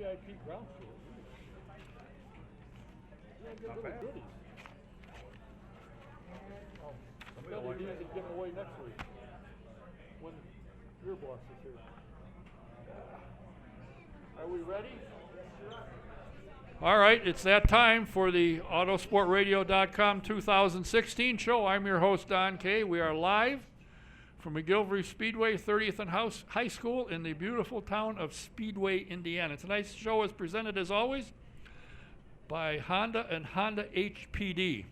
VIP ground floor. Yeah, good little goodies. Somebody will give them away next week when your boss is here. Are we ready? All right, it's that time for the Autosportradio.com 2016 show. I'm your host, Don Kay. We are live from McGillivray Speedway, 30th and High School in the beautiful town of Speedway, Indiana. Tonight's show is presented, as always, by Honda and Honda HPD.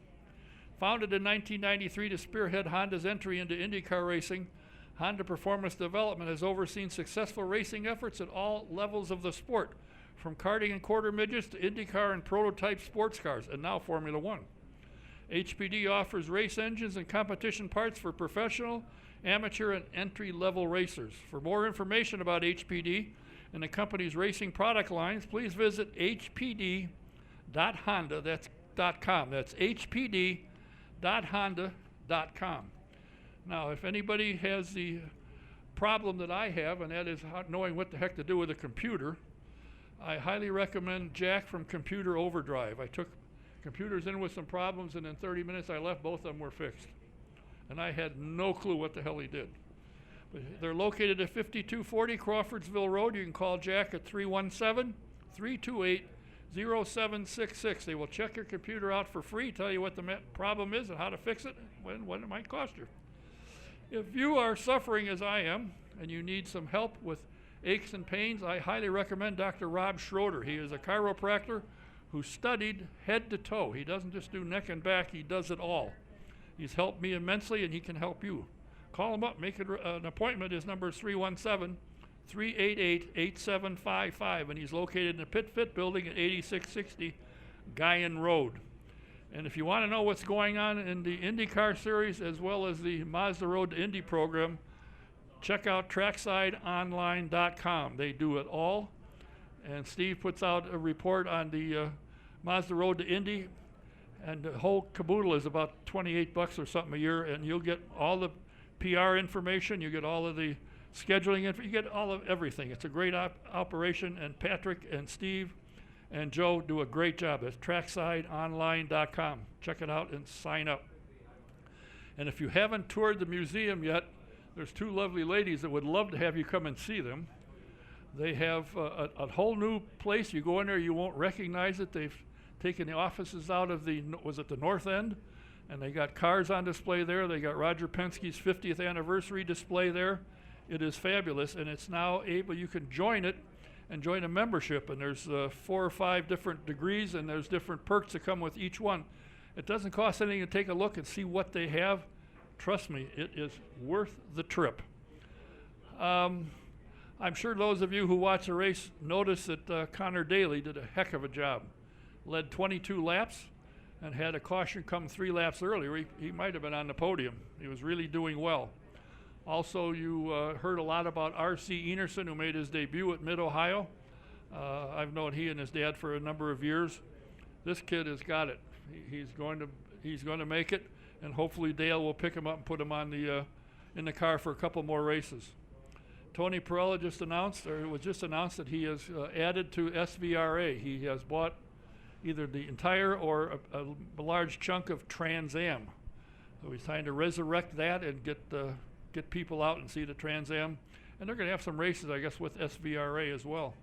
Founded in 1993 to spearhead Honda's entry into IndyCar racing, Honda Performance Development has overseen successful racing efforts at all levels of the sport, from karting and quarter midgets to IndyCar and prototype sports cars, and now Formula One. HPD offers race engines and competition parts for professional, amateur, and entry-level racers. For more information about HPD and the company's racing product lines, please visit hpd.honda. That's .com. That's hpd.honda.com. Now, if anybody has the problem that I have, and that is knowing what the heck to do with a computer, I highly recommend Jack from Computer Overdrive. I took computers in with some problems, and in 30 minutes I left, both of them were fixed. And I had no clue what the hell he did. But they're located at 5240 Crawfordsville Road. You can call Jack at 317-328-0766. They will check your computer out for free, tell you what the problem is and how to fix it, and what it might cost you. If you are suffering as I am, and you need some help with aches and pains, I highly recommend Dr. Rob Schroeder. He is a chiropractor who studied head to toe. He doesn't just do neck and back, he does it all. He's helped me immensely, and he can help you. Call him up, make an appointment. His number is 317-388-8755, and he's located in the Pit Fit building at 8660 Guyan Road. And if you want to know what's going on in the IndyCar series as well as the Mazda Road to Indy program, check out tracksideonline.com. They do it all. And Steve puts out a report on the Mazda Road to Indy, and the whole caboodle is about $28 or something a year, and you'll get all the PR information, you get all of the scheduling info, you get all of everything. It's a great operation, and Patrick and Steve and Joe do a great job. That's tracksideonline.com. Check it out and sign up. And if you haven't toured the museum yet, there's two lovely ladies that would love to have you come and see them. They have a whole new place. You go in there, you won't recognize it. They've taken the offices out of the North End, and they got cars on display there. They got Roger Penske's 50th anniversary display there. It is fabulous, and it's now able, you can join it and join a membership, and there's 4 or 5 different degrees, and there's different perks that come with each one. It doesn't cost anything to take a look and see what they have. Trust me, it is worth the trip. I'm sure those of you who watch the race noticed that Connor Daly did a heck of a job. Led 22 laps and had a caution come 3 laps earlier. He might have been on the podium. He was really doing well. Also, you heard a lot about R.C. Enerson, who made his debut at Mid-Ohio. I've known he and his dad for a number of years. This kid has got it. He's going to make it, and hopefully Dale will pick him up and put him on in the car for a couple more races. Tony Perella it was just announced that he has added to SVRA. He has bought either the entire or a large chunk of Trans Am. So he's trying to resurrect that and get people out and see the Trans Am. And they're going to have some races, I guess, with SVRA as well.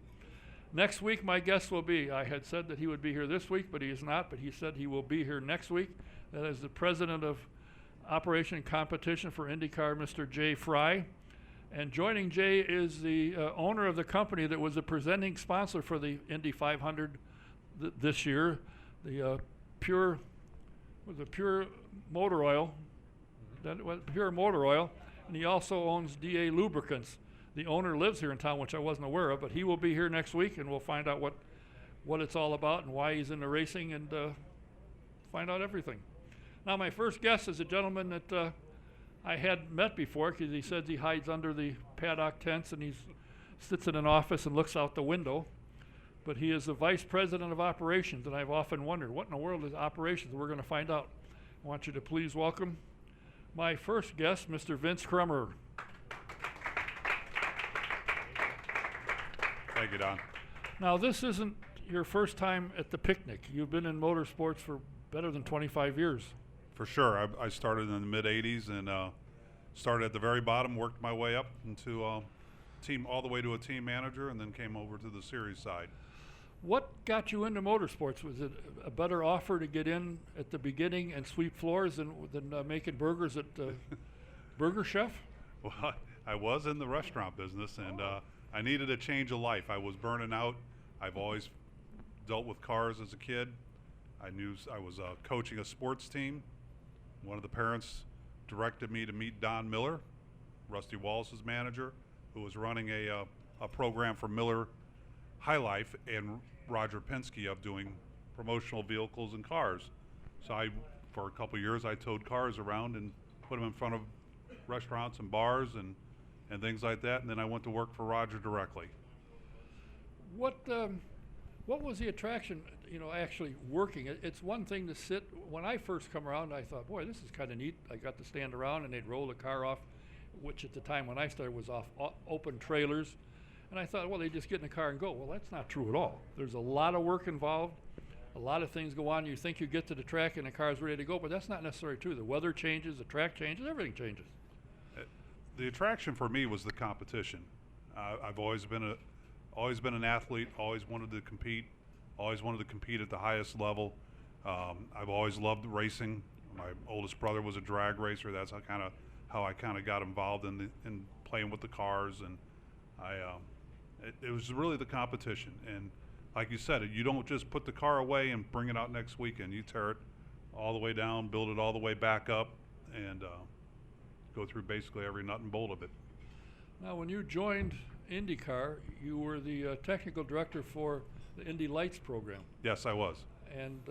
Next week, my guest will be, I had said that he would be here this week, but he is not, but he said he will be here next week. That is the president of Operation Competition for IndyCar, Mr. Jay Fry. And joining Jay is the owner of the company that was a presenting sponsor for the Indy 500 this year, the Pure Motor Oil. That was Pure Motor Oil, and he also owns DA Lubricants. The owner lives here in town, which I wasn't aware of, but he will be here next week, and we'll find out what it's all about and why he's in the racing, and find out everything. Now, my first guest is a gentleman that I had met before, because he says he hides under the paddock tents and he sits in an office and looks out the window. But he is the vice president of operations, and I've often wondered, what in the world is operations? We're going to find out. I want you to please welcome my first guest, Mr. Vince Kremer. Thank you, Don. Now, this isn't your first time at the picnic. You've been in motorsports for better than 25 years. For sure. I started in the mid 80s and started at the very bottom, worked my way up into team, all the way to a team manager, and then came over to the series side. What got you into motorsports? Was it a better offer to get in at the beginning and sweep floors than making burgers at Burger Chef? Well, I was in the restaurant business, and I needed a change of life. I was burning out. I've always dealt with cars as a kid. I knew I was coaching a sports team. One of the parents directed me to meet Don Miller, Rusty Wallace's manager, who was running a program for Miller High Life and Roger Penske of doing promotional vehicles and cars. So for a couple of years, I towed cars around and put them in front of restaurants and bars and things like that. And then I went to work for Roger directly. What was the attraction, actually working? It's one thing to sit. When I first come around, I thought, boy, this is kind of neat. I got to stand around and they'd roll the car off, which at the time when I started was off open trailers. And I thought, well, they just get in the car and go. Well, that's not true at all. There's a lot of work involved. A lot of things go on. You think you get to the track and the car's ready to go, but that's not necessarily true. The weather changes, the track changes, everything changes. The attraction for me was the competition. I've always been an athlete, always wanted to compete at the highest level. I've always loved racing. My oldest brother was a drag racer. That's how I kind of got involved in playing with the cars, and it was really the competition. And like you said, you don't just put the car away and bring it out next weekend. You tear it all the way down, build it all the way back up, and go through basically every nut and bolt of it. Now, when you joined IndyCar, you were the technical director for the Indy Lights program. Yes, I was. And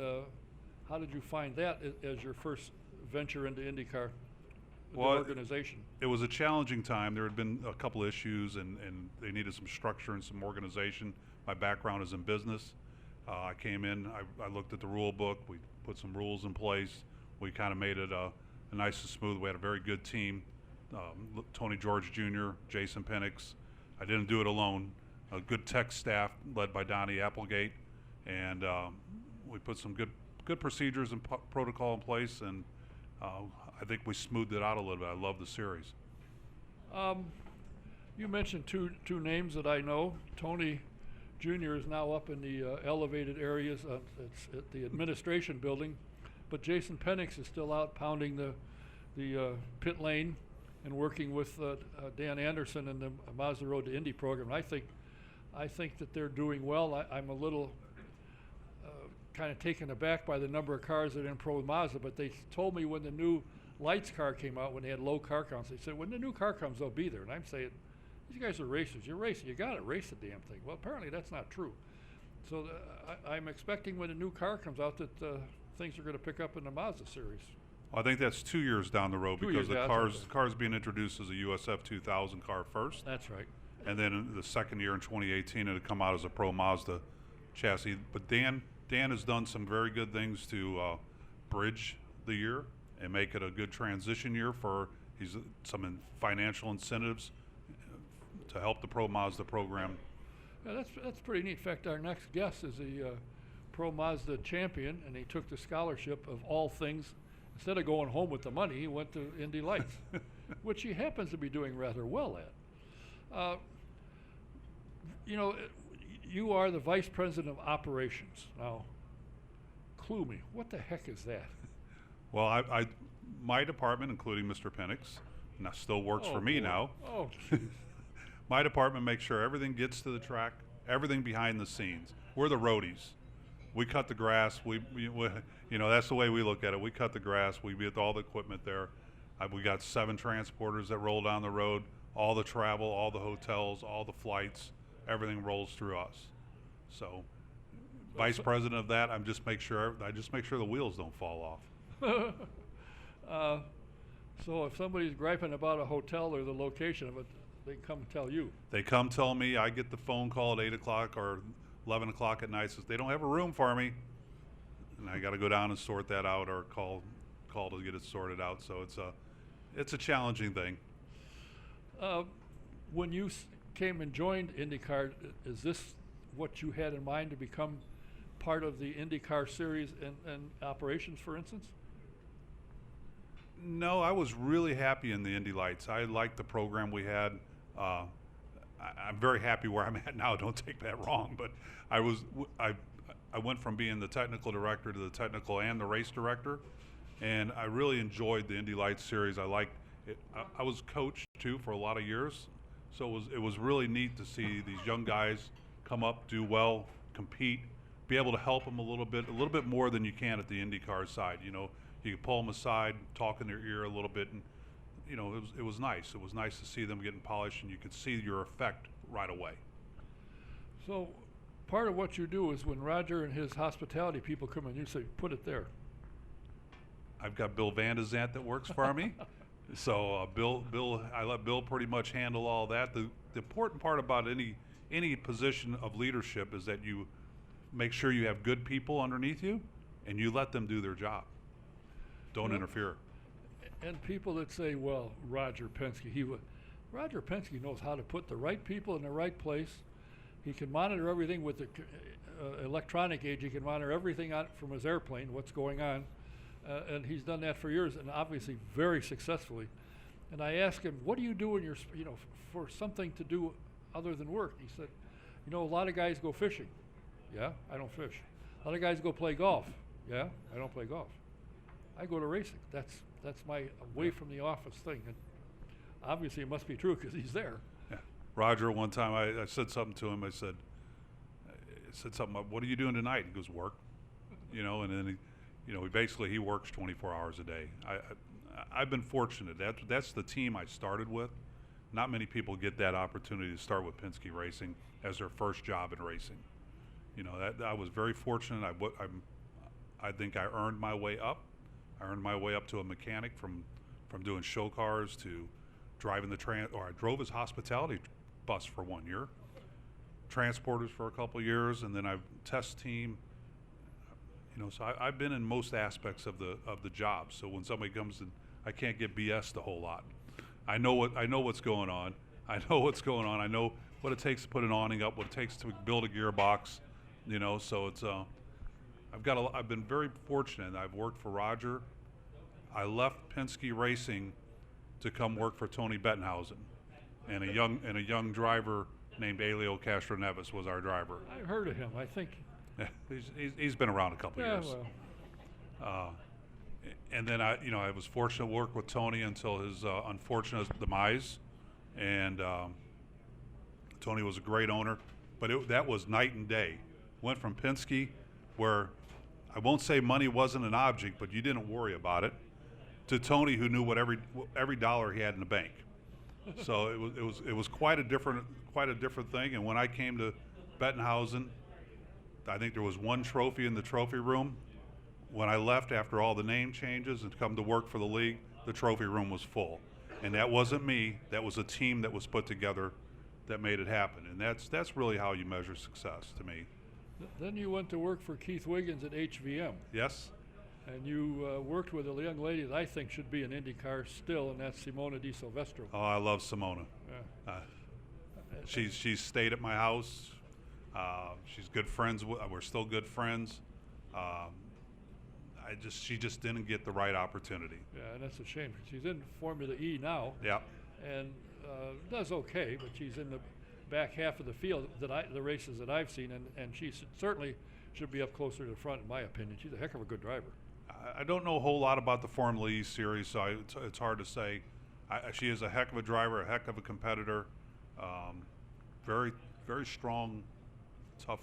how did you find that as your first venture into IndyCar, the organization? It was a challenging time. There had been a couple issues, and they needed some structure and some organization. My background is in business. I came in, I looked at the rule book, we put some rules in place. We kind of made it a nice and smooth. We had a very good team. Tony George Jr., Jason Penix. I didn't do it alone. A good tech staff led by Donnie Applegate, and we put some good procedures and protocol in place, and I think we smoothed it out a little bit. I love the series. You mentioned two names that I know. Tony Jr. is now up in the elevated areas. It's at the administration building, but Jason Penix is still out pounding the pit lane and working with Dan Anderson in the Mazda Road to Indy program. I think that they're doing well. I'm a little kind of taken aback by the number of cars that are in Pro Mazda, but they told me when the new Lights car came out, when they had low car counts, they said, when the new car comes, they'll be there. And I'm saying, these guys are racers. You're racing. You got to race the damn thing. Well, apparently that's not true. So I'm expecting when a new car comes out that things are going to pick up in the Mazda series. Well, I think that's 2 years down the road because the car's being introduced as a USF 2000 car first. That's right. And then in the second year in 2018, it'll come out as a Pro Mazda chassis. But Dan has done some very good things to bridge the year and make it a good transition year for some financial incentives to help the Pro Mazda program. Yeah, that's pretty neat. In fact, our next guest is a Pro Mazda champion, and he took the scholarship of all things. Instead of going home with the money, he went to Indy Lights, which he happens to be doing rather well at. You are the vice president of operations. Now, clue me, what the heck is that? Well, my department, including Mr. Penix, now still works for me now. Oh, geez. My department makes sure everything gets to the track, everything behind the scenes. We're the roadies. We cut the grass. We that's the way we look at it. We cut the grass. We get all the equipment there. We got 7 transporters that roll down the road. All the travel, all the hotels, all the flights, everything rolls through us. So, vice president of that, I just make sure the wheels don't fall off. So if somebody's griping about a hotel or the location of it, they come tell you. They come tell me. I get the phone call at 8 o'clock or 11 o'clock at night. Says they don't have a room for me, and I got to go down and sort that out or call to get it sorted out. So it's a challenging thing. When you came and joined IndyCar, is this what you had in mind to become part of the IndyCar series and operations, for instance? No, I was really happy in the Indy Lights. I liked the program we had. I'm very happy where I'm at now. Don't take that wrong, but I went from being the technical director to the technical and the race director, and I really enjoyed the Indy Lights series. I liked it. I was coach too for a lot of years, so it was really neat to see these young guys come up, do well, compete, be able to help them a little bit more than you can at the IndyCar side. You know, you could pull them aside, talk in their ear a little bit, and you know, it was nice. It was nice to see them getting polished, and you could see your effect right away. So part of what you do is when Roger and his hospitality people come in, you say, put it there. I've got Bill Vandezant that works for me. So Bill, I let Bill pretty much handle all that. The important part about any position of leadership is that you make sure you have good people underneath you, and you let them do their job. Don't interfere. And people that say, well, Roger Penske, Roger Penske knows how to put the right people in the right place. He can monitor everything with the electronic age. He can monitor everything from his airplane, what's going on. And he's done that for years, and obviously very successfully. And I asked him, what do you do in your, for something to do other than work? He said, a lot of guys go fishing. Yeah, I don't fish. A lot of guys go play golf. Yeah, I don't play golf. I go to racing. That's my away from the office thing. And obviously it must be true because he's there. Yeah. Roger, one time I said something to him. I said something, what are you doing tonight? He goes, work. And then he works 24 hours a day. I've been fortunate. That's the team I started with. Not many people get that opportunity to start with Penske Racing as their first job in racing. I was very fortunate. I think I earned my way up. I earned my way up to a mechanic from doing show cars to driving I drove his hospitality bus for 1 year, transporters for a couple years, and then I test team. So I've been in most aspects of the job. So when somebody comes in, I can't get BS'd a whole lot. I know what's going on. I know what's going on. I know what it takes to put an awning up, what it takes to build a gearbox. So it's I've been very fortunate. I've worked for Roger. I left Penske Racing to come work for Tony Bettenhausen, and a young driver named Elio Castroneves was our driver. I've heard of him. I think he's been around a couple years. Well. And then I was fortunate to work with Tony until his unfortunate demise, and Tony was a great owner, but that was night and day. Went from Penske, where I won't say money wasn't an object, but you didn't worry about it, to Tony, who knew what every dollar he had in the bank. So it was quite a different thing. And when I came to Bettenhausen, I think there was one trophy in the trophy room. When I left after all the name changes and come to work for the league, the trophy room was full. And that wasn't me. That was a team that was put together that made it happen. And that's really how you measure success to me. Then you went to work for Keith Wiggins at HVM. Yes. And you worked with a young lady that I think should be an IndyCar still, and that's Simona Di Silvestro. Oh, I love Simona. Yeah. She's stayed at my house. She's good friends. We're still good friends. She just didn't get the right opportunity. Yeah, and that's a shame. She's in Formula E now. Yeah. And does okay, but she's in the back half of the field the races that I've seen, and she certainly should be up closer to the front, in my opinion. She's a heck of a good driver. I don't know a whole lot about the Formula E series, so it's hard to say. She is a heck of a driver, a heck of a competitor, very, very strong, tough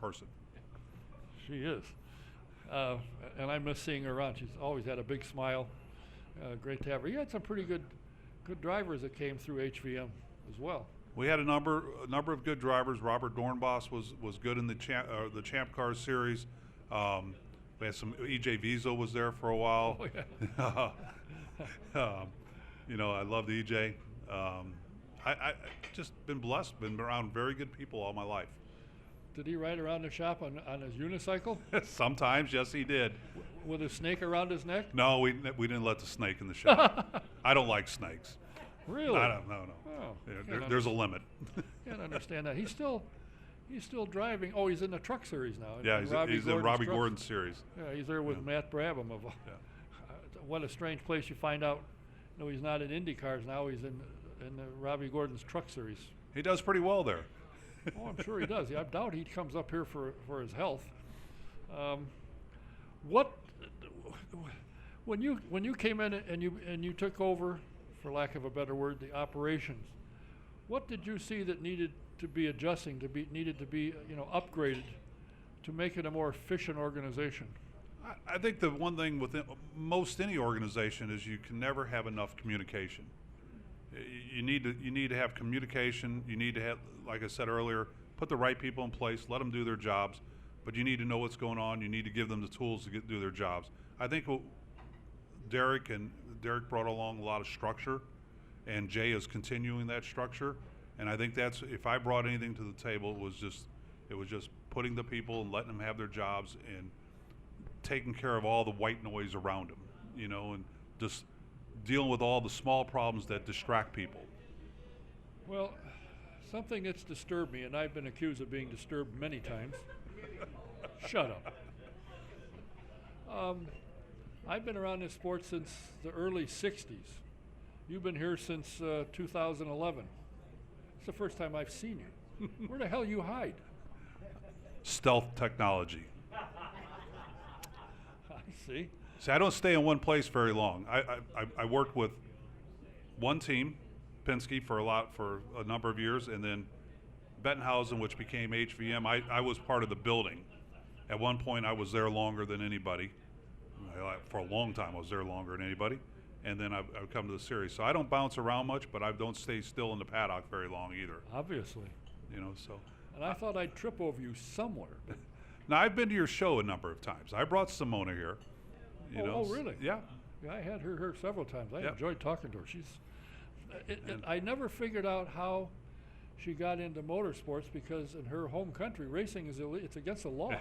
person. She is. And I miss seeing her around. She's always had a big smile. Great to have her. You had some pretty good drivers that came through HVM as well. We had a number of good drivers. Robert Dornbos was good in the Champ Car series. We had some. E.J. Wiesel was there for a while. Oh, yeah. I loved E.J. I just been blessed. Been around very good people all my life. Did he ride around the shop on his unicycle? Sometimes, yes, he did. With a snake around his neck? No, we didn't let the snake in the shop. I don't like Really? No. Oh, There's a limit. Can't understand that. He's still He's still driving. Oh, he's in the truck series now. Yeah, he's in Gordon's Robbie truck. Gordon's series. Yeah, he's there with Yeah. Matt Brabham. Yeah. What a strange place you find out. No, he's not in IndyCars now. He's in the Robbie Gordon's truck series. He does pretty well there. Oh, I'm sure he does. I doubt he comes up here for his health. What when you came in and you took over, for lack of a better word, the operations, what did you see that needed to be needed to be upgraded to make it a more efficient organization? I think the one thing with most any organization is you can never have enough communication. You need to have communication. You need to have, like I said earlier, put the right people in place, let them do their jobs, but you need to know what's going on. You need to give them the tools to do their jobs. I think Derek brought along a lot of structure, and Jay is continuing that structure. And I think that's, if I brought anything to the table, it was just putting the people and letting them have their jobs and taking care of all the white noise around them, and just dealing with all the small problems that distract people. Well, something that's disturbed me, and I've been accused of being disturbed many times. Shut up. I've been around this sport since the early 60s. You've been here since 2011. It's the first time I've seen you. Where the hell you hide? Stealth technology. I see. See, I don't stay in one place very long. I worked with one team, Penske, for a number of years, and then Bettenhausen, which became HVM. I was part of the building. At one point, I was there longer than anybody. For a long time, I was there longer than anybody. And then I've come to the series. So I don't bounce around much, but I don't stay still in the paddock very long either. Obviously. So. And I thought I'd trip over you somewhere. Now, I've been to your show a number of times. I brought Simona here. Oh, really? Yeah. Yeah, I had her here several times. I Yep. enjoyed talking to her. I never figured out how she got into motorsports, because in her home country, racing is it's against the law.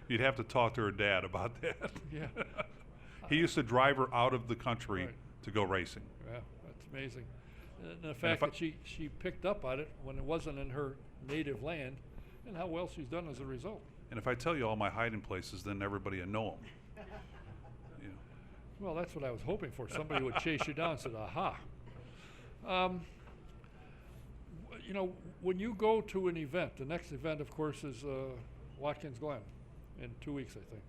You'd have to talk to her dad about that. Yeah. He used to drive her out of the country Right. to go racing. Yeah, that's amazing. And the fact that she picked up on it when it wasn't in her native land, and how well she's done as a result. And if I tell you all my hiding places, then everybody will know them. Well, that's what I was hoping for. Somebody would chase you down and said, aha. When you go to an event, the next event, of course, is Watkins Glen in 2 weeks, I think.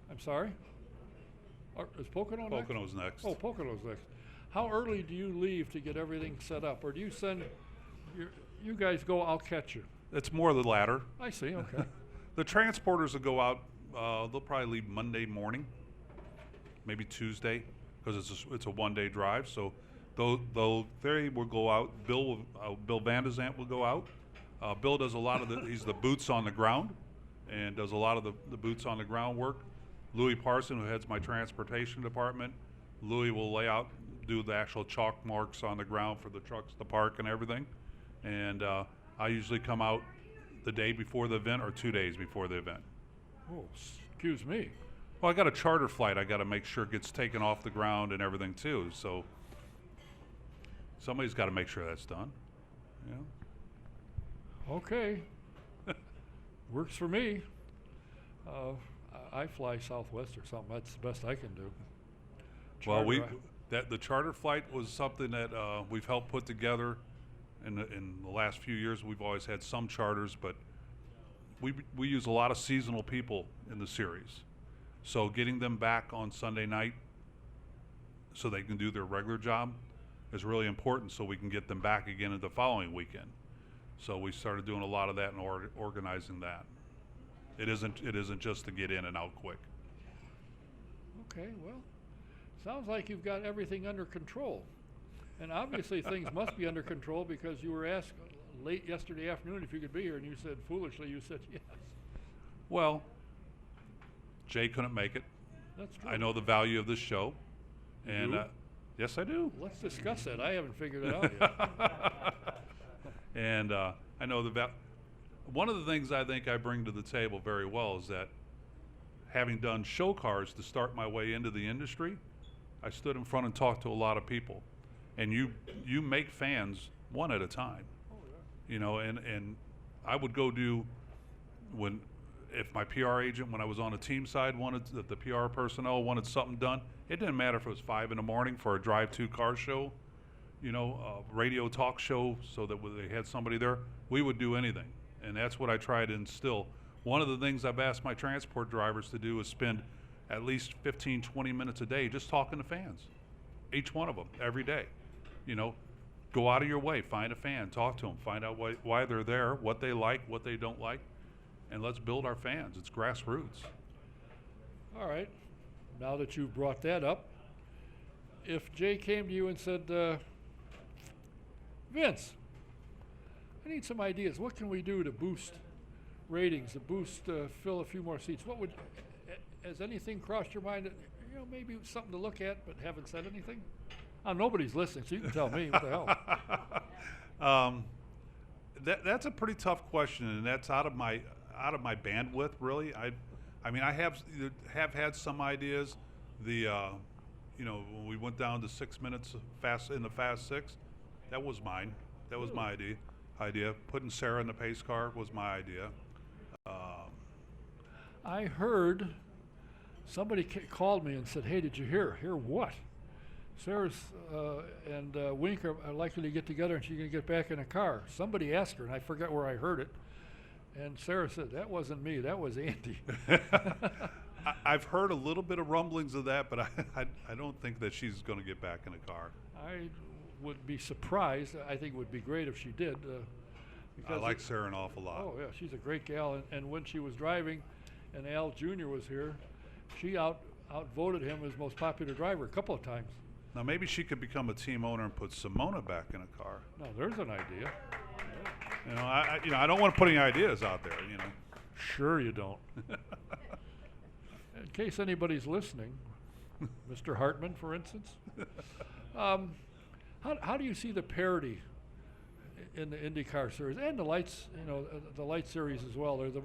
I'm sorry? Is Pocono next? Pocono's next. Oh, Pocono's next. How early do you leave to get everything set up? Or do you send, you guys go, I'll catch you? It's more the latter. I see, okay. The transporters will go out, they'll probably leave Monday morning, maybe Tuesday, because it's a one-day drive. So they will go out. Bill Van de Zandt will go out. Bill does a lot of he's the boots on the ground, and does a lot of the boots on the ground work. Louis Parson, who heads my transportation department, Louis will lay out, do the actual chalk marks on the ground for the trucks to park and everything. And I usually come out the day before the event or 2 days before the event. Oh, excuse me. Well, I got a charter flight. I got to make sure it gets taken off the ground and everything too. So somebody's got to make sure that's done. Okay. Works for me. I fly Southwest or something. That's the best I can do. Well, Charter, the charter flight was something that we've helped put together. In the last few years, we've always had some charters, but we use a lot of seasonal people in the series. So getting them back on Sunday night so they can do their regular job is really important, so we can get them back again the following weekend. So we started doing a lot of that and organizing that. It isn't just to get in and out quick. Okay, well, sounds like you've got everything under control. And obviously things must be under control, because you were asked late yesterday afternoon if you could be here, and you said, foolishly, you said yes. Well, Jay couldn't make it. That's true. I know the value of this show. You And do? yes, I do. Let's discuss that. I haven't figured it out yet. And I know one of the things I think I bring to the table very well is that, having done show cars to start my way into the industry, I stood in front and talked to a lot of people. And you make fans one at a time. Oh, yeah. And I would go do if my PR agent, when I was on the team side, wanted that the PR personnel wanted something done. It didn't matter if it was 5 in the morning for a drive-to car show, radio talk show, so that they had somebody there. We would do anything, and that's what I try to instill. One of the things I've asked my transport drivers to do is spend at least 15, 20 minutes a day just talking to fans, each one of them, every day. Go out of your way, find a fan, talk to them, find out why they're there, what they like, what they don't like, and let's build our fans. It's grassroots. All right. Now that you've brought that up, if Jay came to you and said, Vince, I need some ideas. What can we do to boost ratings, to fill a few more seats? Has anything crossed your mind that, maybe something to look at, but haven't said anything? Nobody's listening, so you can tell me. What the hell? That's a pretty tough question, and that's out of my bandwidth, really. I have had some ideas. When we went down to 6 minutes in the Fast Six, that was mine. That was my idea. Putting Sarah in the pace car was my idea. I heard somebody called me and said, "Hey, did you hear? Hear what? Sarah's and Wink are likely to get together, and she's going to get back in a car." Somebody asked her, and I forgot where I heard it. And Sarah said, "That wasn't me. That was Andy." I've heard a little bit of rumblings of that, but I don't think that she's going to get back in a car. I would be surprised. I think it would be great if she did. I like Sarah an awful lot. Oh, yeah, she's a great gal. And when she was driving, and Al Jr. was here, she outvoted him as most popular driver a couple of times. Now maybe she could become a team owner and put Simona back in a car. No, there's an idea. I don't want to put any ideas out there. Sure you don't. In case anybody's listening, Mr. Hartman, for instance, how do you see the parity in the IndyCar series and the Lights, the Lights series as well? Or the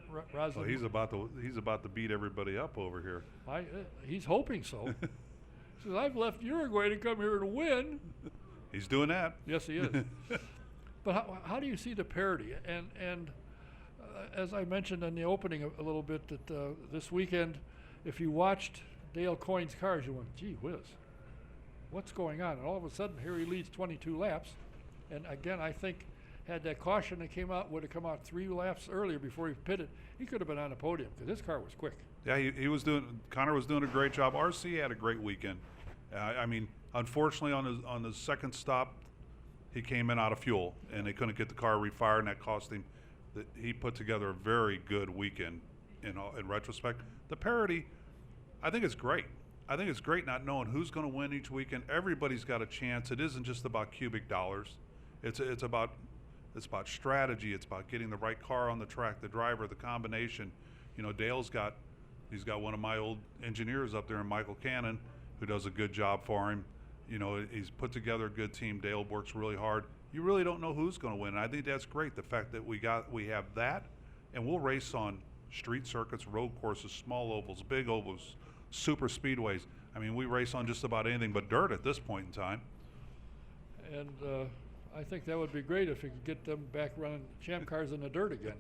Well, he's about to beat everybody up over here. He's hoping so. He says, "I've left Uruguay to come here to win." He's doing that. Yes, he is. But how do you see the parity? And as I mentioned in the opening a little bit, that this weekend, if you watched Dale Coyne's cars, you went, "Gee whiz, what's going on?" And all of a sudden, here he leads 22 laps. And again, I think had that caution that would have come out 3 laps earlier before he pitted, he could have been on the podium because his car was quick. Yeah, Connor was doing a great job. RC had a great weekend. Unfortunately, on his second stop, he came in out of fuel, and they couldn't get the car refired, and that cost him. He put together a very good weekend in retrospect. The parity, I think it's great. I think it's great not knowing who's going to win each weekend. Everybody's got a chance. It isn't just about cubic dollars. It's about strategy. It's about getting the right car on the track, the driver, the combination. Dale's got one of my old engineers up there, in Michael Cannon, who does a good job for him. He's put together a good team. Dale works really hard. You really don't know who's going to win, and I think that's great. The fact that we have that, and we'll race on street circuits, road courses, small ovals, big ovals, super speedways. We race on just about anything but dirt at this point in time. And I think that would be great if you could get them back running champ cars in the dirt again.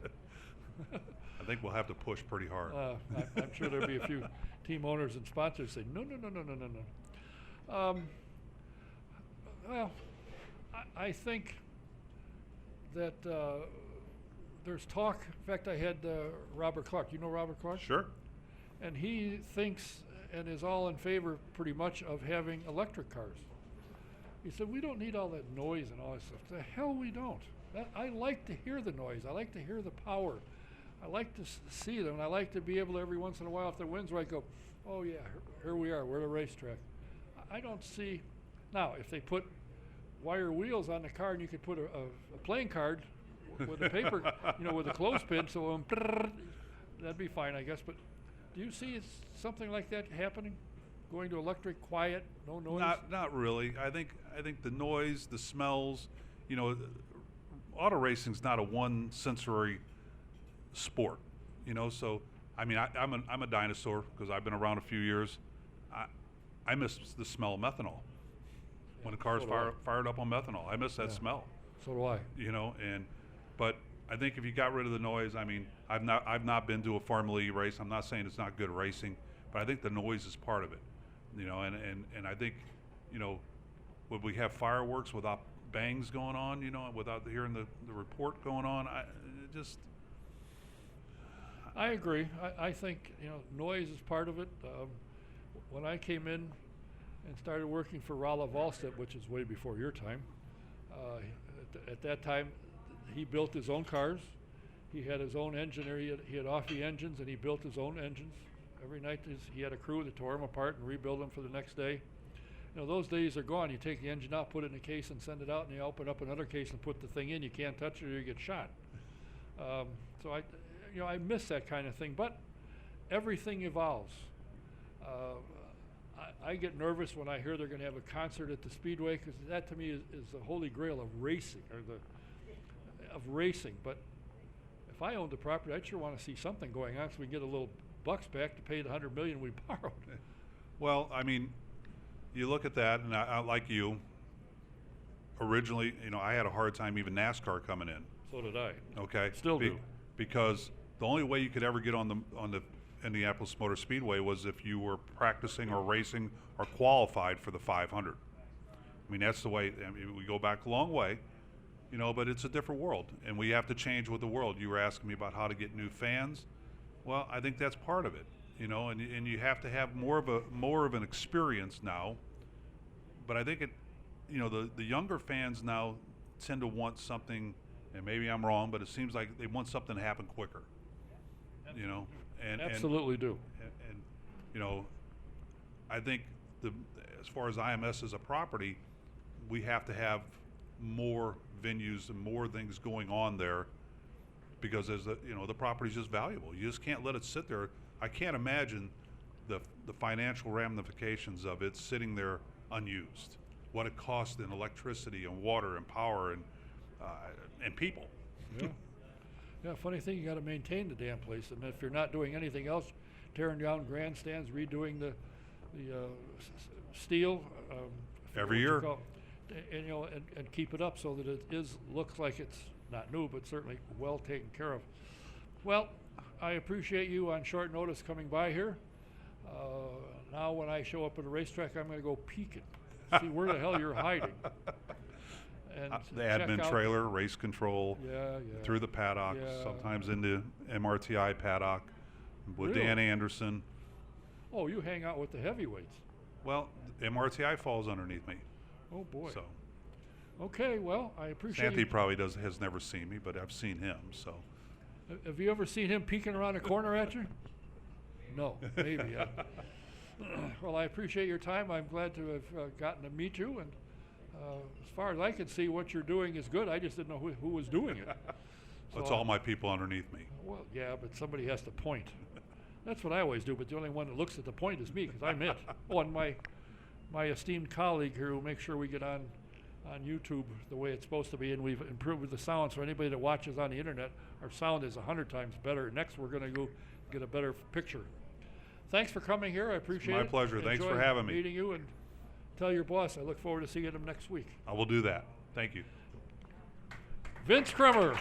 I think we'll have to push pretty hard. I'm sure there'll be a few team owners and sponsors say, no. Well, I think that there's talk. In fact, I had Robert Clark. You know Robert Clark? Sure. And he thinks and is all in favor pretty much of having electric cars. He said, "We don't need all that noise and all that stuff." The hell we don't. I like to hear the noise. I like to hear the power. I like to see them. And I like to be able to, every once in a while, if the wind's right, go, "Oh yeah, here we are. We're at a racetrack." I don't see. Now, if they put wire wheels on the car and you could put a playing card with a paper, with a clothespin, so that'd be fine, I guess. But do you see something like that happening? Going to electric, quiet, no noise? Not really. I think the noise, the smells, auto racing's not a one sensory sport, so I'm a dinosaur because I've been around a few years. I miss the smell of methanol. When the car's fired up on methanol, I miss that smell. So do I. And But I think if you got rid of the noise, I mean, I've not been to a Formula E race. I'm not saying it's not good racing, but I think the noise is part of it. You know, and I think, you know, would we have fireworks without bangs going on, you know, without hearing the report going on? I agree. I think, you know, noise is part of it. When I came in and started working for Rolla Volstedt, which is way before your time, at that time, he built his own cars. He had his own engineer. He had Offie engines, and he built his own engines. Every night he had a crew that tore them apart and rebuilt them for the next day. You know, those days are gone. You take the engine out, put it in a case, and send it out, and you open up another case and put the thing in. You can't touch it or you get shot. So I miss that kind of thing. But everything evolves. I get nervous when I hear they're going to have a concert at the Speedway, because that to me is the holy grail of racing, But if I owned the property, I'd sure want to see something going on so we can get a little bucks back to pay the $100 million we borrowed. Well, I mean, you look at that, and I like you. Originally, you know, I had a hard time even NASCAR coming in. So did I. Okay. Still do. Because the only way you could ever get on the Indianapolis Motor Speedway was if you were practicing or racing or qualified for the 500. I mean, that's the way. I mean, we go back a long way, you know, but it's a different world, and we have to change with the world. You were asking me about how to get new fans. Well, I think that's part of it, you know, and you have to have more of an experience now. But I think you know, the younger fans now tend to want something, and maybe I'm wrong, but it seems like they want something to happen quicker, you know. And absolutely do. And you know, I think as far as IMS as a property, we have to have more venues and more things going on there, because the property's just valuable. You just can't let it sit there. I can't imagine the financial ramifications of it sitting there unused. What it costs in electricity and water and power and people. Yeah. Yeah, funny thing, you got to maintain the damn place, and if you're not doing anything else, tearing down grandstands, redoing the steel every year, and you know, and keep it up so that it looks like it's not new, but certainly well taken care of. Well, I appreciate you on short notice coming by here. Now, when I show up at a racetrack, I'm going to go peeking, see where the hell you're hiding. And the admin trailer, race control, through the paddock, sometimes into MRTI paddock with Dan Anderson. Oh, you hang out with the heavyweights. Well, MRTI falls underneath me. Oh boy. So. Okay, well, I appreciate Santi probably has never seen me, but I've seen him. So. Have you ever seen him peeking around a corner at you? No, maybe. Well, I appreciate your time. I'm glad to have gotten to meet you, and as far as I can see, what you're doing is good. I just didn't know who was doing it. That's all my people underneath me. Well, yeah, but somebody has to point. That's what I always do, but the only one that looks at the point is me, because I'm it. Oh, and my esteemed colleague here who makes sure we get on YouTube the way it's supposed to be, and we've improved the sound, so anybody that watches on the internet, our sound is 100 times better. Next, we're going to go get a better picture. Thanks for coming here. I appreciate it. My pleasure. Thanks for having me. Meeting you, and tell your boss I look forward to seeing him next week. I will do that. Thank you. Vince Kremer,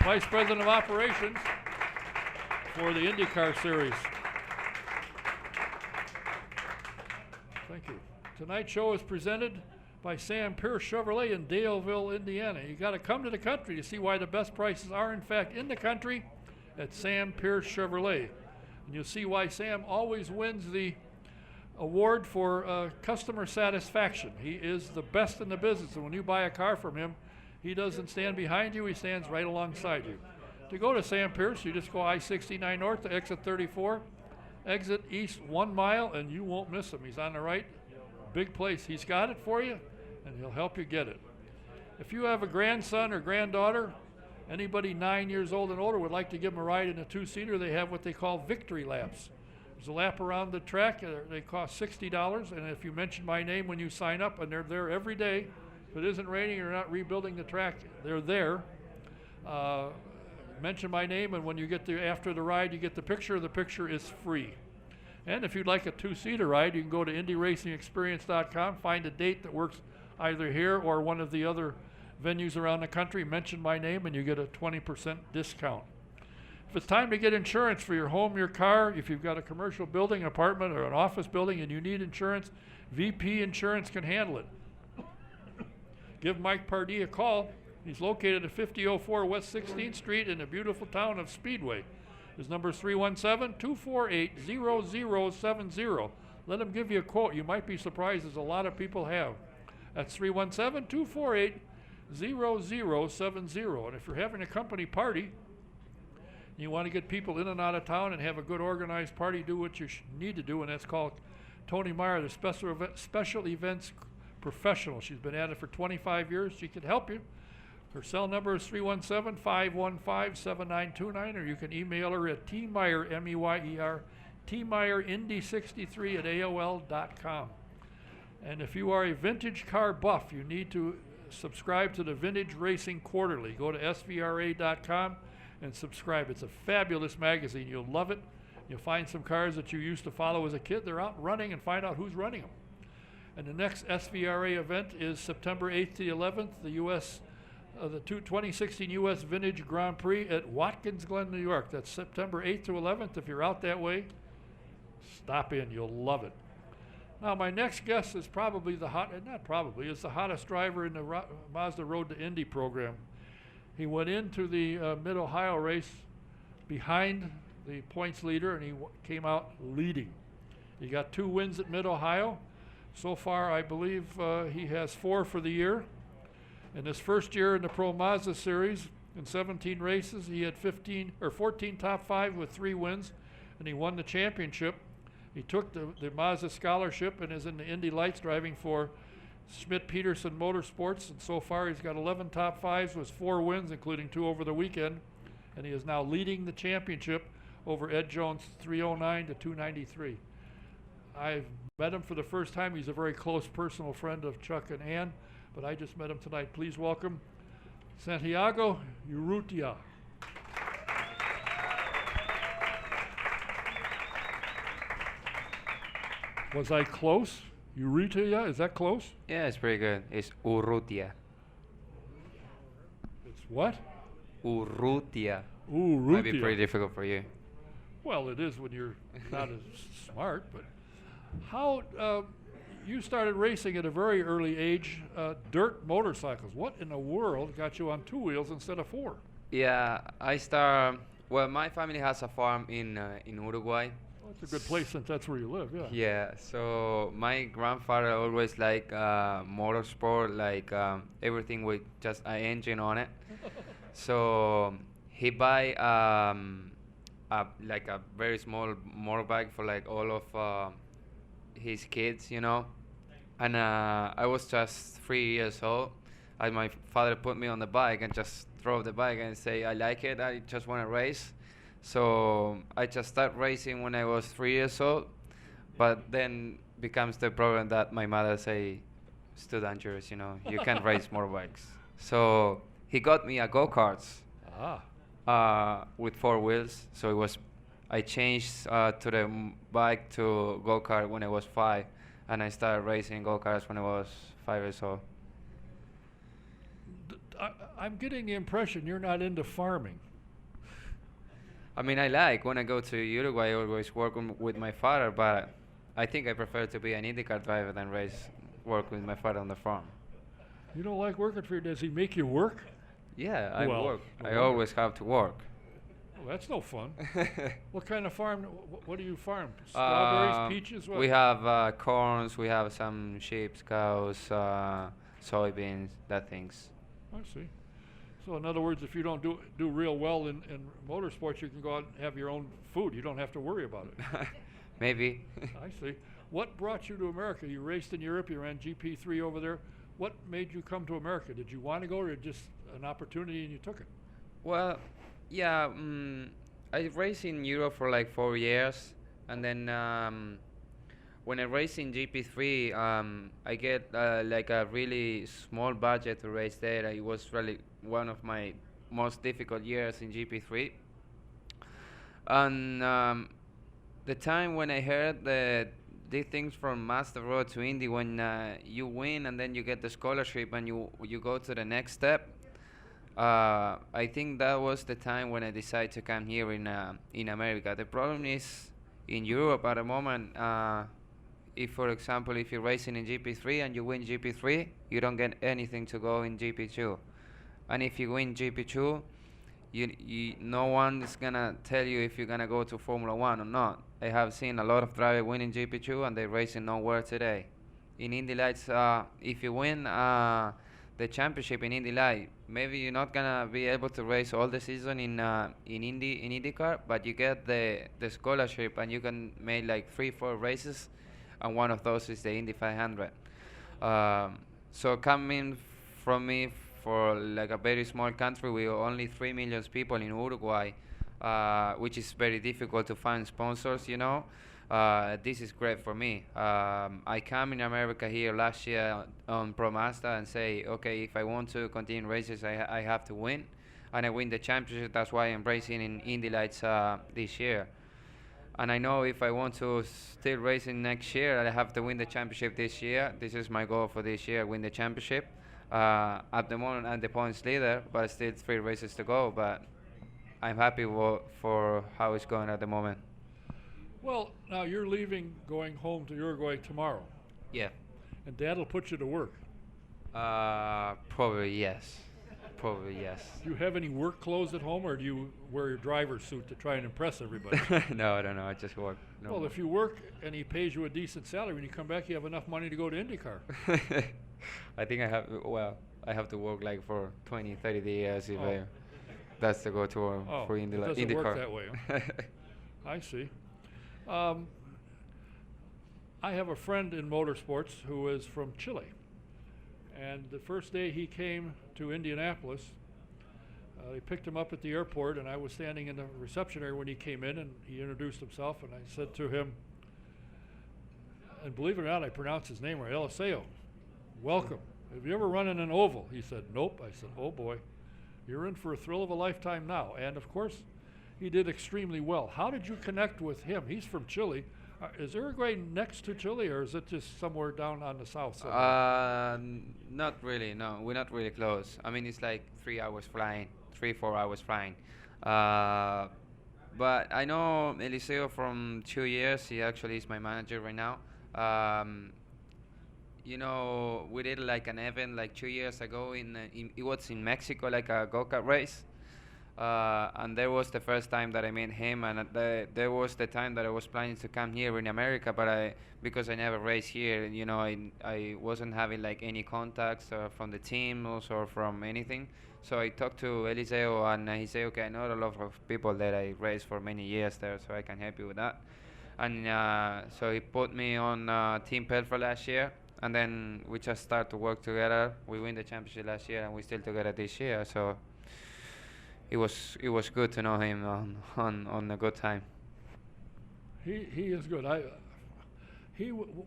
Vice President of Operations for the IndyCar Series. Thank you. Tonight's show is presented by Sam Pierce Chevrolet in Daleville, Indiana. You got to come to the country to see why the best prices are, in fact, in the country at Sam Pierce Chevrolet. And you'll see why Sam always wins the award for customer satisfaction. He is the best in the business, and when you buy a car from him, he doesn't stand behind you, he stands right alongside you. To go to Sam Pierce, you just go I-69 north to exit 34, exit east 1 mile, and you won't miss him. He's on the right, big place. He's got it for you, and he'll help you get it. If you have a grandson or granddaughter, anybody 9 years old and older would like to give them a ride in a two-seater, they have what they call victory laps. There's a lap around the track. They cost $60, and if you mention my name when you sign up, and they're there every day, if it isn't raining or not rebuilding the track, they're there. Mention my name, and when you get there after the ride, you get the picture. The picture is free. And if you'd like a two-seater ride, you can go to IndyRacingExperience.com, find a date that works either here or one of the other venues around the country. Mention my name and you get a 20% discount. If it's time to get insurance for your home, your car, if you've got a commercial building, apartment, or an office building and you need insurance, VP Insurance can handle it. Give Mike Pardee a call. He's located at 5004 West 16th Street in the beautiful town of Speedway. His number is 317-248-0070. Let him give you a quote. You might be surprised, as a lot of people have. That's 317-248-0070. And if you're having a company party, you want to get people in and out of town and have a good organized party, do what you need to do, and that's called Tony Meyer, the special events professional. She's been at it for 25 years. She can help you. Her cell number is 317-515-7929, or you can email her at tmeyer, M-E-Y-E-R, tmeyerindy63 at AOL.com. And if you are a vintage car buff, you need to subscribe to the Vintage Racing Quarterly. Go to svra.com and subscribe. It's a fabulous magazine. You'll love it. You'll find some cars that you used to follow as a kid. They're out running, and find out who's running them. And the next SVRA event is September 8th to the 11th, the 2016 U.S. Vintage Grand Prix at Watkins Glen, New York. That's September 8th to 11th. If you're out that way, stop in. You'll love it. Now, my next guest is probably is the hottest driver in the Mazda Road to Indy program. He went into the Mid-Ohio race behind the points leader, and he came out leading. He got 2 wins at Mid-Ohio. So far, I believe he has 4 for the year. In his first year in the Pro Mazda Series, in 17 races, he had 14 top 5 with 3 wins, and he won the championship. He took the Mazda scholarship and is in the Indy Lights driving for Schmidt-Peterson Motorsports, and so far he's got 11 top 5s with 4 wins, including 2 over the weekend, and he is now leading the championship over Ed Jones, 309 to 293. I've met him for the first time. He's a very close personal friend of Chuck and Ann, but I just met him tonight. Please welcome Santiago Urruita. Was I close? Urruita, is that close? Yeah, it's pretty good. It's Urrutia. It's what? Urrutia. Urrutia. Might be pretty difficult for you. Well, it is when you're not as smart, but how you started racing at a very early age, dirt motorcycles. What in the world got you on 2 wheels instead of 4? Yeah, well, my family has a farm in Uruguay. Well, it's a good place since that's where you live, yeah. Yeah, so my grandfather always like motorsport, like everything with just an engine on it. So he buy like a very small motorbike for like all of his kids, you know. And I was just 3 years old, and my father put me on the bike and just drove the bike and say, I like it, I just want to race. So I just started racing when I was 3 years old, but then becomes the problem that my mother say, it's too dangerous, you know, you can't race motorbikes. So he got me a go-karts with 4 wheels. So I changed to the bike to go-kart when I was 5, and I started racing go-karts when I was 5 years old. I'm getting the impression you're not into farming. I mean, when I go to Uruguay, I always work with my father, but I think I prefer to be an IndyCar driver than work with my father on the farm. You don't like working for you? Does he make you work? Yeah, I work. no I wonder. always have to work. Well, that's no fun. What kind of farm? What do you farm? Strawberries, peaches? What? We have corns, we have some sheep, cows, soybeans, that things. I see. So in other words, if you don't do real well in motorsports, you can go out and have your own food. You don't have to worry about it. Maybe. I see. What brought you to America? You raced in Europe. You ran GP3 over there. What made you come to America? Did you want to go, or just an opportunity and you took it? Well, yeah, I raced in Europe for like 4 years, and then when I raced in GP3, I get like a really small budget to race there. It was really one of my most difficult years in GP3. And the time when I heard that the things from Master Road to Indy when you win and then you get the scholarship and you go to the next step. I think that was the time when I decided to come here in America. The problem is in Europe at the moment. If, for example, if you're racing in GP3 and you win GP3, you don't get anything to go in GP2. And if you win GP2, no one is gonna tell you if you're gonna go to Formula One or not. I have seen a lot of drivers winning GP2 and they're racing nowhere today. In Indy Lights, if you win the championship in Indy Light, maybe you're not gonna be able to race all the season in IndyCar, but you get the scholarship and you can make like 3-4 races, and one of those is the Indy 500. So coming from me for like a very small country with only 3 million people in Uruguay, which is very difficult to find sponsors, this is great for me. I come in America here last year on Pro Mazda and say, okay, if I want to continue races, I have to win. And I win the championship. That's why I'm racing in Indy Lights this year. And I know if I want to still racing next year, I have to win the championship this year. This is my goal for this year, win the championship. At the moment, I'm the points leader, but still 3 races to go. But I'm happy for how it's going at the moment. Well, now you're leaving, going home to Uruguay tomorrow. Yeah. And Dad will put you to work. Probably yes. Probably yes. Do you have any work clothes at home, or do you wear your driver's suit to try and impress everybody? No, I don't know. I just work. No. Well, if you work and he pays you a decent salary, when you come back, you have enough money to go to IndyCar. I think I have to work like for 20, 30 years if that's to go to for IndyCar. It doesn't work that way. Huh? I see. I have a friend in motorsports who is from Chile. And the first day he came to Indianapolis, they picked him up at the airport, and I was standing in the reception area when he came in, and he introduced himself, and I said to him, and believe it or not, I pronounced his name right, Eliseo, welcome. Have you ever run in an oval? He said, nope. I said, oh boy, you're in for a thrill of a lifetime now. And of course, he did extremely well. How did you connect with him? He's from Chile. Is Uruguay next to Chile, or is it just somewhere down on the south side? Not really, no. We're not really close. I mean, it's like 3 hours flying, 4 hours flying. But I know Eliseo from 2 years. He actually is my manager right now. We did like an event like 2 years ago it was in Mexico, like a go-kart race. And there was the first time that I met him, and there was the time that I was planning to come here in America, but because I never raced here, I wasn't having like any contacts from the team or from anything. So I talked to Eliseo, and he said, okay, I know a lot of people that I raced for many years there, so I can help you with that. And so he put me on Team Pelfra last year, and then we just started to work together. We win the championship last year, and we're still together this year. So it was good to know him on a good time. He is good.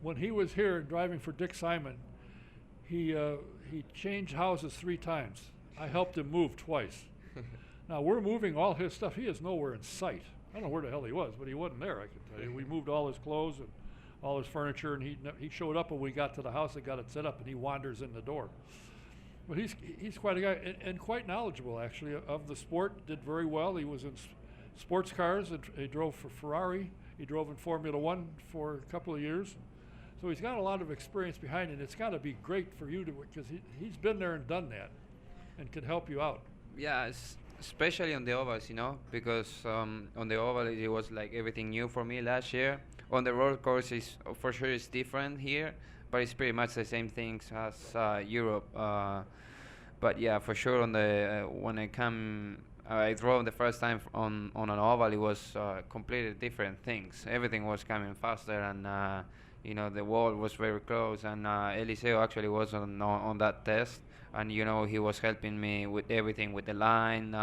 When he was here driving for Dick Simon, he changed houses 3 times. I helped him move twice. Now we're moving all his stuff. He is nowhere in sight. I don't know where the hell he was, but he wasn't there, I can tell you. We moved all his clothes and all his furniture, and he showed up when we got to the house and got it set up, and he wanders in the door. But he's quite a guy, and quite knowledgeable, actually, of the sport. Did very well. He was in sports cars, and he drove for Ferrari. He drove in Formula One for a couple of years. So he's got a lot of experience behind it. It's got to be great for you because he's been there and done that and can help you out. Yeah, especially on the ovals, because on the oval it was like everything new for me last year. On the road course, for sure it's different here, but it's pretty much the same things as Europe. But yeah, for sure on the when I drove the first time on an oval, it was completely different things. Everything was coming faster, and the wall was very close. And Eliseo actually was on that test, and he was helping me with everything, with the line,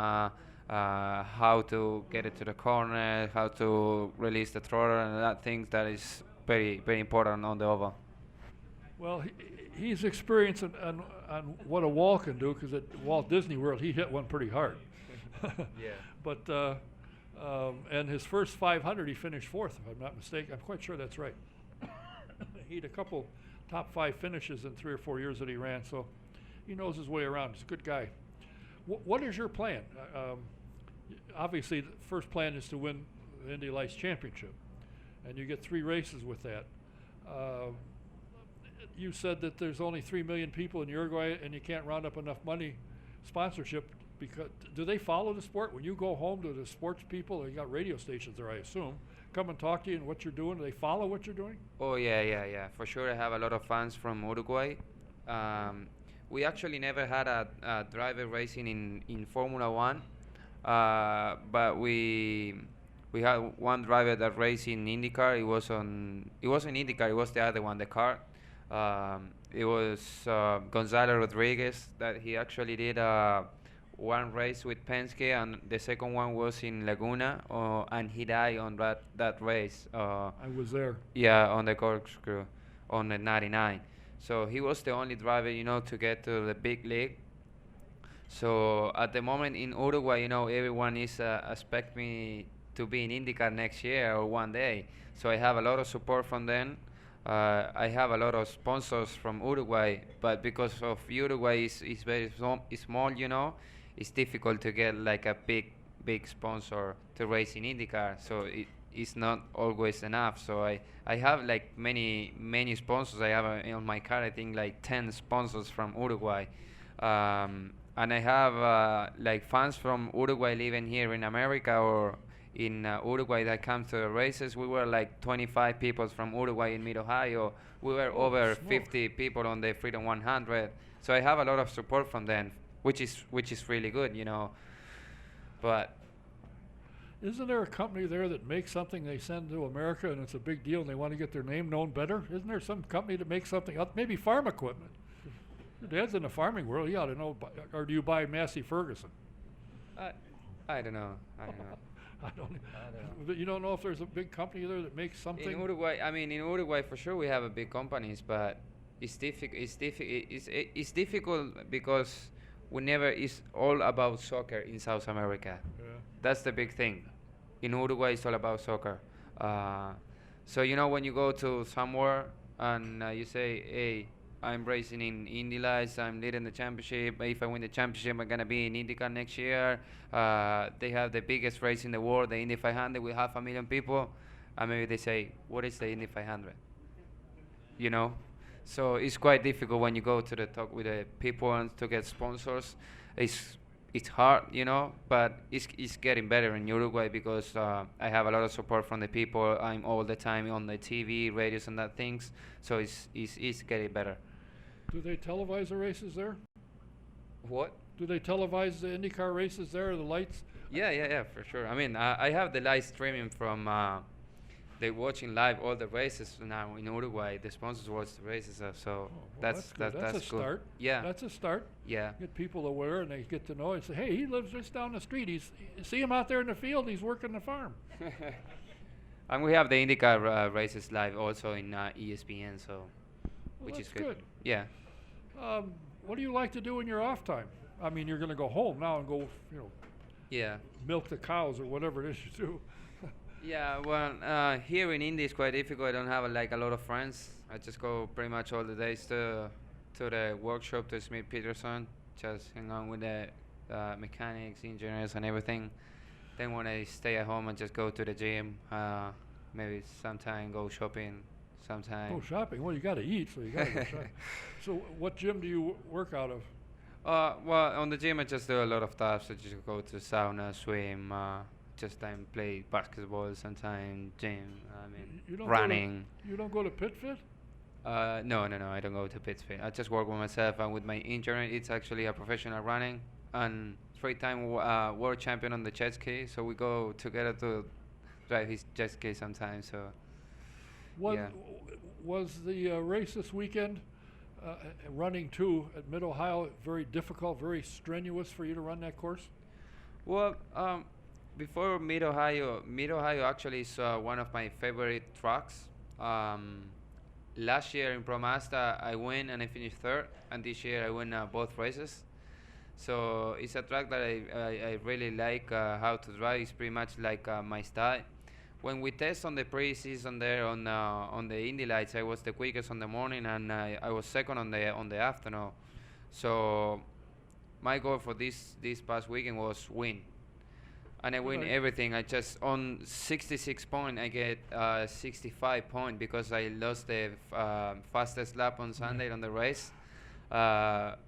how to get it to the corner, how to release the throttle, and that things that is very, very important on the oval. Well, he's experienced on what a wall can do, because at Walt Disney World he hit one pretty hard. Yeah. But and his first 500 he finished 4th, if I'm not mistaken. I'm quite sure that's right. He had a couple top 5 finishes in 3 or 4 years that he ran, so he knows his way around. He's a good guy. What is your plan? Obviously, the first plan is to win the Indy Lights Championship, and you get 3 races with that. You said that there's only 3 million people in Uruguay, and you can't round up enough money, sponsorship. Because do they follow the sport? When you go home to the sports people, you got radio stations there, I assume, come and talk to you and what you're doing. Do they follow what you're doing? Oh yeah. For sure, I have a lot of fans from Uruguay. We actually never had a driver racing in Formula One, but we had one driver that raced in IndyCar. It wasn't IndyCar. It was the other one, the car. It was Gonzalo Rodriguez that he actually did one race with Penske, and the second one was in Laguna, and he died on that race. I was there. Yeah, on the corkscrew, on the 99. So he was the only driver, to get to the big league. So at the moment in Uruguay, everyone is expect me to be in IndyCar next year or one day. So I have a lot of support from them. I have a lot of sponsors from Uruguay, but because of Uruguay is very small, it's difficult to get like a big sponsor to race in IndyCar. So it's not always enough. So I have like many sponsors. I have on my car, I think like 10 sponsors from Uruguay. And I have like fans from Uruguay living here in America or in Uruguay that come to the races. We were like 25 people from Uruguay in Mid-Ohio. We were over 50 people on the Freedom 100. So I have a lot of support from them, which is really good, But isn't there a company there that makes something they send to America and it's a big deal and they want to get their name known better? Isn't there some company that makes something else? Maybe farm equipment. Your dad's in the farming world. He ought to know. Or do you buy Massey Ferguson? I don't know. I don't. You don't know if there's a big company there that makes something. In Uruguay for sure we have a big companies, but it's difficult. It's difficult because it's all about soccer in South America. Yeah. That's the big thing. In Uruguay, it's all about soccer. So when you go to somewhere and you say, "Hey, I'm racing in Indy Lights. I'm leading the championship. If I win the championship, I'm gonna be in IndyCar next year." They have the biggest race in the world, the Indy 500, with 500,000 people, and maybe they say, "What is the Indy 500?" So it's quite difficult when you go to the talk with the people and to get sponsors. It's hard, but it's getting better in Uruguay because I have a lot of support from the people. I'm all the time on the TV, radios, and that things. So it's getting better. Do they televise the races there? What? Do they televise the IndyCar races there, the lights? Yeah, for sure. I mean, I have the live streaming from. They're watching live all the races now in Uruguay. The sponsors watch the races, so that's good. That's a good. start. Yeah, that's a start. Yeah, get people aware and they get to know and say, "Hey, he lives just down the street. See him out there in the field. He's working the farm." And we have the IndyCar races live also in ESPN, so which is good. Yeah. What do you like to do in your off time? I mean, you're going to go home now and go, Yeah. milk the cows or whatever it is you do. Yeah, well, here in Indy it's quite difficult. I don't have a lot of friends. I just go pretty much all the days to the workshop to Smith Peterson, just hang on with the mechanics, engineers, and everything. Then when I stay at home, I just go to the gym. Maybe sometime go shopping. Sometime. Oh, shopping. Well, you got to eat, so you got to go shopping. So, what gym do you work out of? Well, on the gym I just do a lot of stuff. So just go to sauna, swim. Just time play basketball, sometimes gym. I mean, running. You don't go to Pit Fit? No, I don't go to Pit Fit. I just work with myself and with my injury. It's actually a professional running and 3-time world champion on the jet ski. So we go together to drive his jet ski sometimes. So. Was the race this weekend, running 2 at Mid-Ohio, very difficult, very strenuous for you to run that course? Well, before Mid-Ohio actually is one of my favorite tracks. Last year in Pro Mazda, I win and I finished 3rd, and this year I win both races. So it's a track that I really like how to drive. It's pretty much like my style. when we test on the preseason there on the Indy Lights, I was the quickest on the morning, and I was second on the afternoon. So my goal for this past weekend was win, and I win Right. everything. I just on 66 point, I get 65 point because I lost the fastest lap on Sunday on the race. But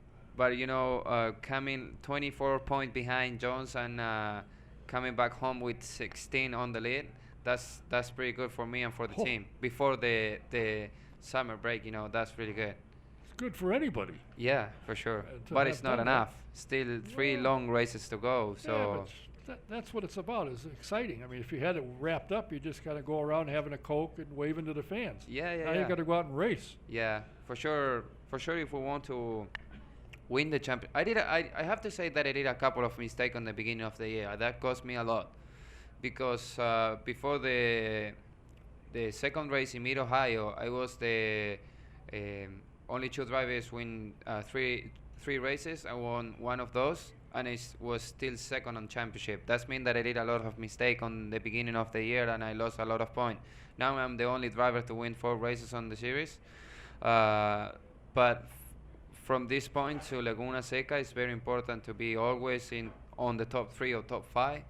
coming 24 point behind Jones and coming back home with 16 on the lead, that's pretty good for me and for the Oh. team. Before the summer break, that's really good. It's good for anybody. Yeah, for sure. To But have it's not done that. enough. Still 3 No. long races to go. Yeah, So but that's what it's about. It's exciting. I mean, if you had it wrapped up, you just kind of go around having a Coke and waving to the fans. yeah, Now you got to go out and race. Yeah, for sure. For sure, if we want to win the champion, I have to say that I did a couple of mistakes on the beginning of the year. That cost me a lot because before the second race in Mid Ohio, I was the only 2 drivers win three races. I won one of those, and I was still second on championship. That means that I did a lot of mistake on the beginning of the year, and I lost a lot of points. Now I'm the only driver to win 4 races on the series. But from this point to Laguna Seca, it's very important to be always on the top 3 or top 5.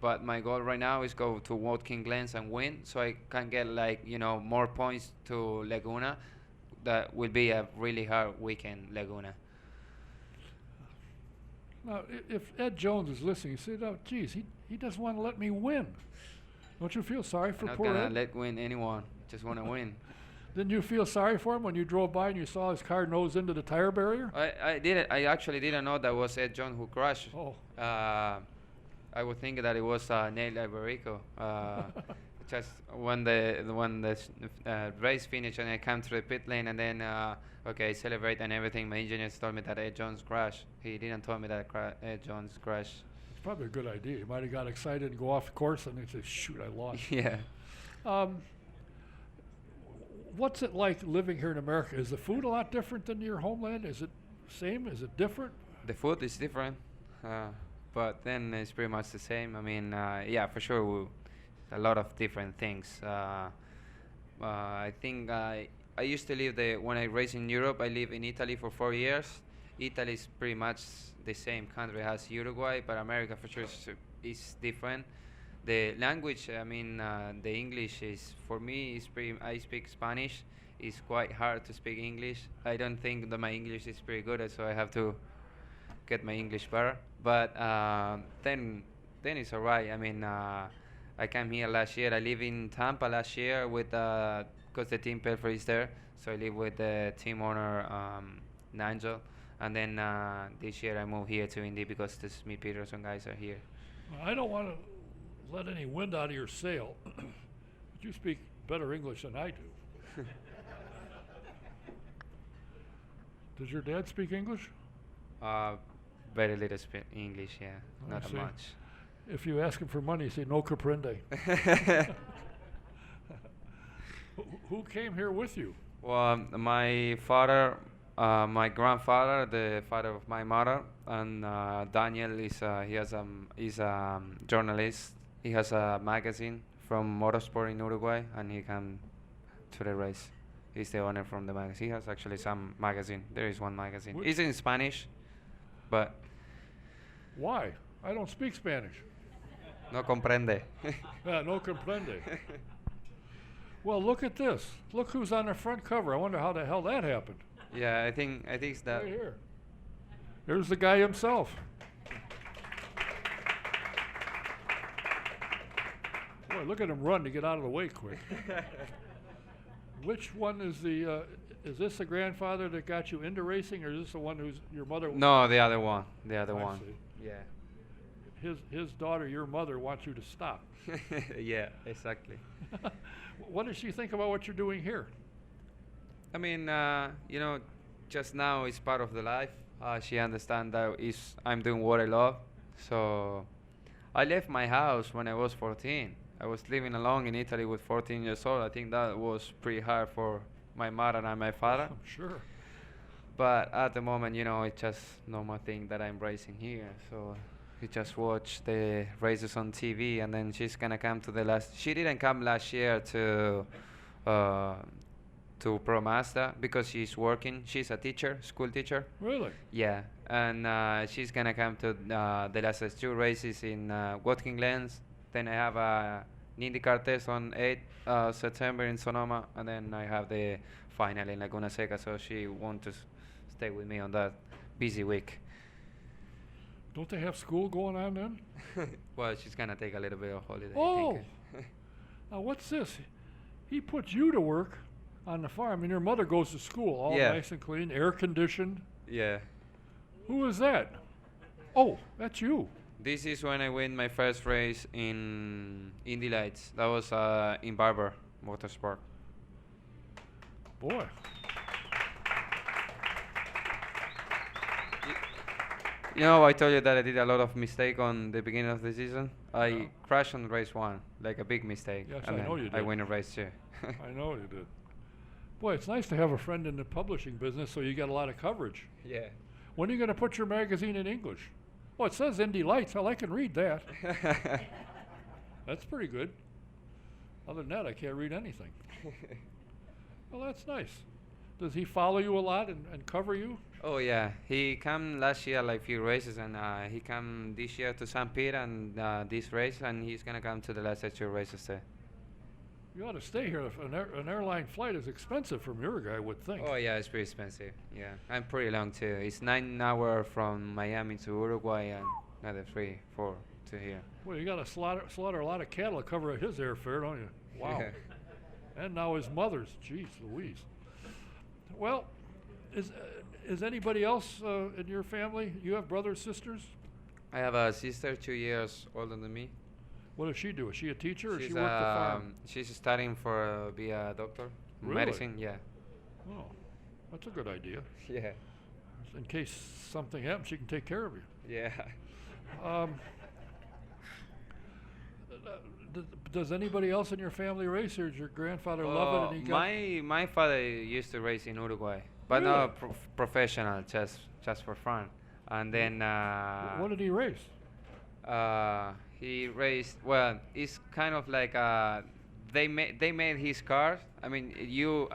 But my goal right now is go to Watkins Glen and win, so I can get more points to Laguna. That will be a really hard weekend, Laguna. Now, if Ed Jones is listening, he said, "Oh, geez, he doesn't want to let me win." Don't you feel sorry for I'm not poor gonna Ed? let win anyone. Just want to win. Didn't you feel sorry for him when you drove by and you saw his car nose into the tire barrier? I actually didn't know that was Ed John who crashed. Oh, I would think that it was Neil Alberico. Just when the race finished and I came to the pit lane and then celebrate and everything. My engineers told me that Ed Jones crashed. He didn't tell me that Ed Jones crashed. it's probably a good idea. You might have got excited and go off the course and then say, "Shoot, I lost." Yeah. What's it like living here in America? Is the food a lot different than your homeland? Is it same? Is it different? The food is different, but then it's pretty much the same. I mean, yeah, for sure, a lot of different things. I think I used to live when I raced in Europe. I lived in Italy for 4 years. Italy is pretty much the same country as Uruguay, but America for sure is different. The language, I mean, the English is, for me, I speak Spanish. It's quite hard to speak English. I don't think that my English is pretty good, so I have to get my English better. But then it's alright. I mean, I came here last year. I live in Tampa last year with, because the team Pelfrey is there. So I live with the team owner, Nigel. And then this year I moved here to Indy because the Smith Peterson guys are here. I don't want to let any wind out of your sail, but you speak better English than I do. Does your dad speak English? Very little English, yeah, I not see. much. If you ask him for money, you say, "No comprende." Who came here with you? Well, my father, my grandfather, the father of my mother, and Daniel is he's a journalist. He has a magazine from motorsport in Uruguay, and he came to the race. He's the owner from the magazine. He has actually some magazine. There is one magazine. Which- It's in Spanish, but Why? I don't speak Spanish. no comprende. Yeah, no comprende. Well, look at this. Look who's on the front cover. I wonder how the hell that happened. Yeah, I think it's that. Right here. There's the guy himself. Boy, look at him run to get out of the way quick. Which one is is this the grandfather that got you into racing, or is this the one who's your mother? No, the other one. The other I one. see. Yeah. His daughter, your mother, wants you to stop. Yeah, exactly. What does she think about what you're doing here? I mean, just now it's part of the life. She understands that I'm doing what I love. So I left my house when I was 14. I was living alone in Italy with 14 years old. I think that was pretty hard for my mother and my father. I'm sure. But at the moment, it's just normal thing that I'm racing here. So He just watched the races on TV, and then she's gonna come to the last. She didn't come last year uh, to Pro Mazda because she's working. She's a teacher, school teacher. Really? Yeah, and she's gonna come to the last two races in Watkins Glen. Then I have an IndyCar test on 8 September in Sonoma, and then I have the final in Laguna Seca. So she wants to stay with me on that busy week. Don't they have school going on then? Well, she's gonna take a little bit of holiday. I Oh, think. now what's this? He puts you to work on the farm, and your mother goes to school, all Yeah. nice and clean, air conditioned. Yeah. Who is that? Oh, that's you. This is when I win my first race in Indy Lights. That was in Barber Motorsport. Boy, You know, I told you that I did a lot of mistake on the beginning of the season. I Yeah. crashed on race 1, like a big mistake. Yes, and I then know you I did. win a race 2. I know you did. Boy, it's nice to have a friend in the publishing business, so you get a lot of coverage. Yeah. When are you going to put your magazine in English? Oh, it says Indy Lights. Well, I can read that. That's pretty good. Other than that, I can't read anything. Well, that's nice. Does he follow you a lot and cover you? Oh yeah, he come last year like few races, and he come this year to St. Peter and this race, and he's gonna come to the last 2 races too. You ought to stay here. If an airline flight is expensive from Uruguay, I would think. Oh yeah, it's pretty expensive. Yeah, and pretty long too. It's 9 hours from Miami to Uruguay and another 3, 4 to here. Well, you got to slaughter a lot of cattle to cover his airfare, don't you? Wow. Yeah. And now his mother's. Jeez Louise. Well, is anybody else in your family? You have brothers, sisters? I have a sister 2 years older than me. What does she do? Is she a teacher or She's she work the farm? she's studying for be a doctor. Really? Medicine, yeah. Oh, that's a good idea. Yeah. In case something happens, she can take care of you. Yeah. Does anybody else in your family race, or does your grandfather love it? And he got my father used to race in Uruguay, but Really? not professional, just for fun. And then what did he race? he raced. Well, it's kind of like they made his cars. I mean, you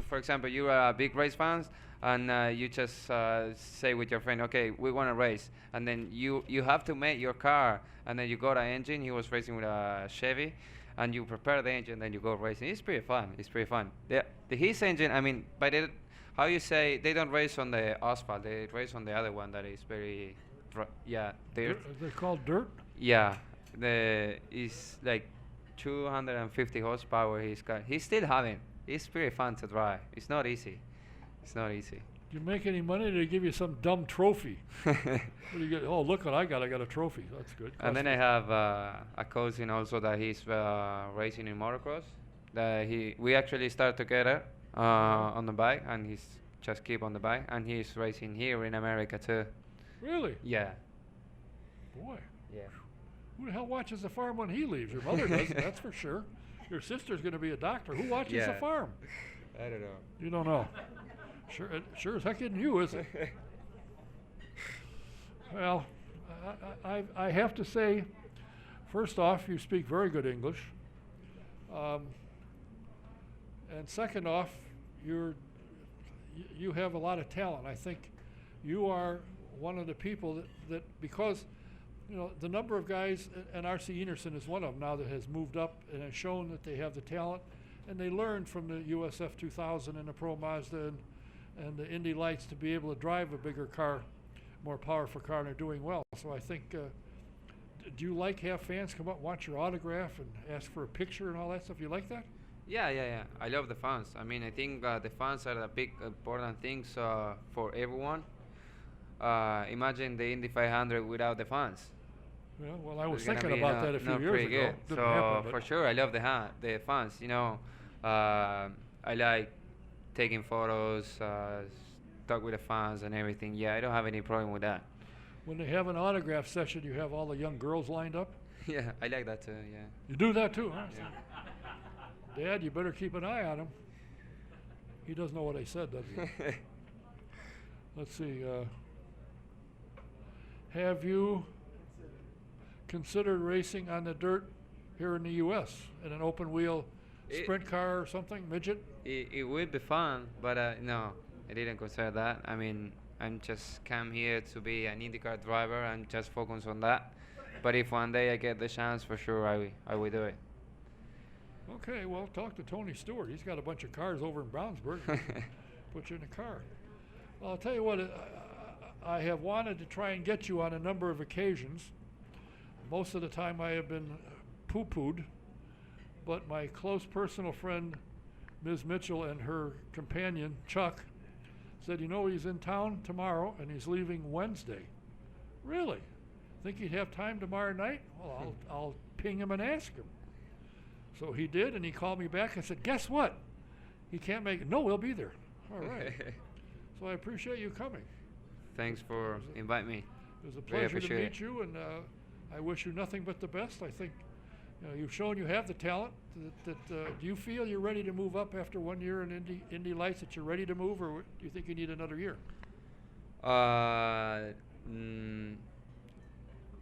for example, you are a big race fans, and you just say with your friend, okay, we want to race, and then you have to make your car, and then you got an engine. He was racing with a Chevy, and you prepare the engine, then you go racing. It's pretty fun. It's pretty fun. His engine, I mean, by the how you say, they don't race on the asphalt. They race on the other one that is very, dirt. They're called dirt. Yeah, is like 250 horsepower. He's got. He's still having. It's pretty fun to drive. It's not easy. It's not easy. Do you make any money? Or do they give you some dumb trophy? What do you get? Oh, look what I got! I got a trophy. That's good. And then I have a cousin also that he's racing in motocross. We actually start together on the bike, and he's just keep on the bike, and he's racing here in America too. Really? Yeah. Boy, Yeah. who the hell watches the farm when he leaves? Your mother does, that's for sure. Your sister's going to be a doctor. Who watches the Yeah. farm? I don't know. You don't know. Sure as heck isn't you, is it? Well, I have to say, first off, you speak very good English. And second off, you have a lot of talent. I think you are one of the people that because, you know, the number of guys, and R.C. Enerson is one of them now that has moved up and has shown that they have the talent, and they learned from the USF 2000 and the Pro Mazda and the Indy Lights to be able to drive a bigger car, more powerful car, and they're doing well. So I think, do you like have fans come up, want your autograph, and ask for a picture and all that stuff? You like that? Yeah. I love the fans. I mean, I think the fans are the big important things for everyone. Imagine the Indy 500 without the fans. Yeah, well, I was It's gonna thinking be about that a few not years pretty ago. good. Didn't So happen, for but sure, I love the fans. You know, I like taking photos, talk with the fans and everything. Yeah, I don't have any problem with that. when they have an autograph session, you have all the young girls lined up? Yeah, I like that too. Yeah. You do that too, huh? Dad, you better keep an eye on him. He doesn't know what I said, does he? Let's see. Have you consider racing on the dirt here in the U.S. in an open wheel sprint car or something, midget? It would be fun, but no, I didn't consider that. I mean, I'm just come here to be an IndyCar driver and just focus on that. But if one day I get the chance, for sure I will do it. Okay, well, talk to Tony Stewart. He's got a bunch of cars over in Brownsburg. Put you in a car. Well, I'll tell you what, I have wanted to try and get you on a number of occasions. Most of the time I have been poo-pooed, but my close personal friend, Ms. Mitchell, and her companion, Chuck, said, you know, he's in town tomorrow and he's leaving Wednesday. Really? Think he'd have time tomorrow night? Well, I'll ping him and ask him. So he did, and he called me back and said, guess what? He can't make it. No, he'll be there. All right. So I appreciate you coming. Thanks for inviting me. It was a Really pleasure to appreciate meet you, and I wish you nothing but the best. I think you've shown you have the talent. Do you feel you're ready to move up after 1 year in Indy Lights, that you're ready to move, or do you think you need another year?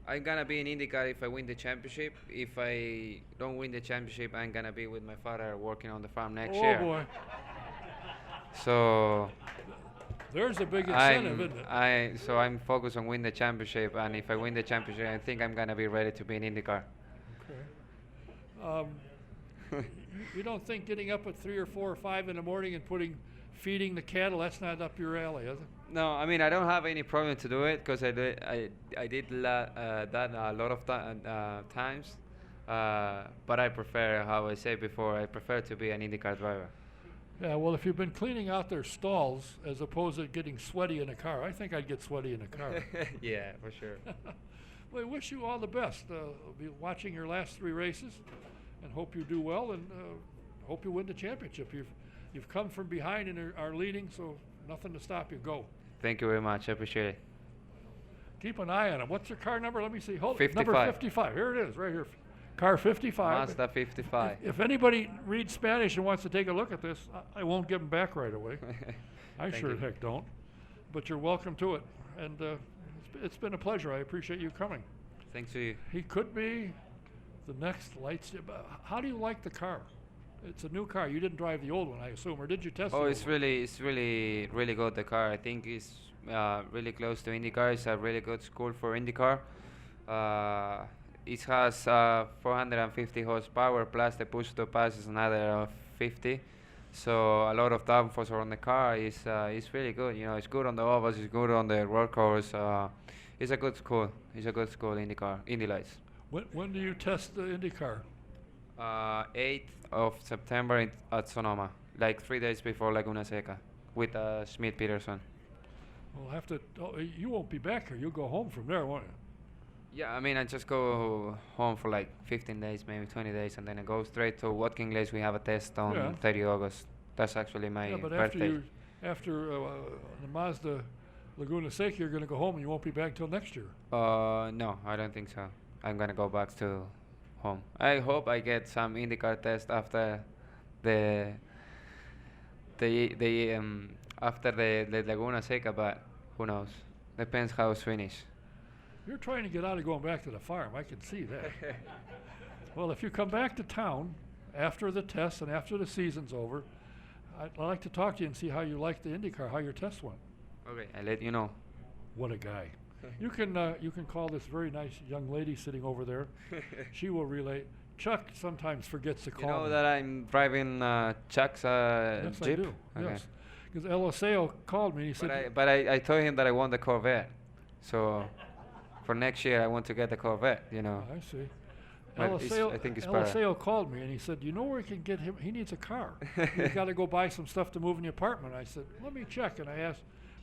I'm gonna be in IndyCar if I win the championship. If I don't win the championship, I'm gonna be with my father working on the farm next year. Oh boy. So There's a big incentive, isn't it? So I'm focused on win the championship, and if I win the championship, I think I'm gonna be ready to be in IndyCar. Okay. You don't think getting up at 3 or 4 or 5 in the morning and feeding the cattle, that's not up your alley, is it? No, I mean I don't have any problem to do it because I did that a lot of times, but I prefer, how I said before, I prefer to be an IndyCar driver. Yeah, well, if you've been cleaning out their stalls as opposed to getting sweaty in a car, I think I'd get sweaty in a car. Yeah, for sure. Well, I wish you all the best. I'll be watching your last 3 races and hope you do well, and hope you win the championship. You've come from behind and are leading, so nothing to stop you. Go. Thank you very much. I appreciate it. Keep an eye on him. What's your car number? Let me see. Hold 55. Number 55. Here it is, right here. Car 55. Mazda 55. If anybody reads Spanish and wants to take a look at this, I won't give them back right away. I Thank sure you. the heck don't. But you're welcome to it. And it's been a pleasure. I appreciate you coming. Thanks to you. He could be the next Lights. How do you like the car? It's a new car. You didn't drive the old one, I assume, or did you test it? Oh, it's really good, the car. I think it's really close to IndyCar. It's a really good school for IndyCar. It has 450 horsepower plus the push-to-pass is another 50. So a lot of downforce on the car. It's really good. You know, it's good on the ovals. It's good on the road course. It's a good school. It's a good school, IndyCar, Indy Lights. When do you test the IndyCar? 8th of September at Sonoma, like 3 days before Laguna Seca, with Schmidt Peterson. We'll have to. Oh, you won't be back here. You'll go home from there, won't you? Yeah, I mean, I just go home for like 15 days, maybe 20 days, and then I go straight to Watkins Glen. We have a test on 30 August. That's actually my but birthday. after the Mazda Laguna Seca, you're going to go home and you won't be back till next year. No, I don't think so. I'm gonna go back to home. I hope I get some IndyCar test after the after the Laguna Seca, but who knows? Depends how it's finished. You're trying to get out of going back to the farm. I can see that. Well, if you come back to town after the test and after the season's over, I'd like to talk to you and see how you like the IndyCar, how your test went. Okay, I'll let you know. What a guy. You can call this very nice young lady sitting over there. She will relate. Chuck sometimes forgets to call You know me. that I'm driving Chuck's Yes, Jeep? I do. Okay. Yes. Because Eliseo called me and he said, But I told him that I want the Corvette. So for next year, I want to get the Corvette, you know. I see. But I think it's better. Eliseo called me and he said, you know where he can get him? He needs a car. He's got to go buy some stuff to move in the apartment. I said, let me check. And I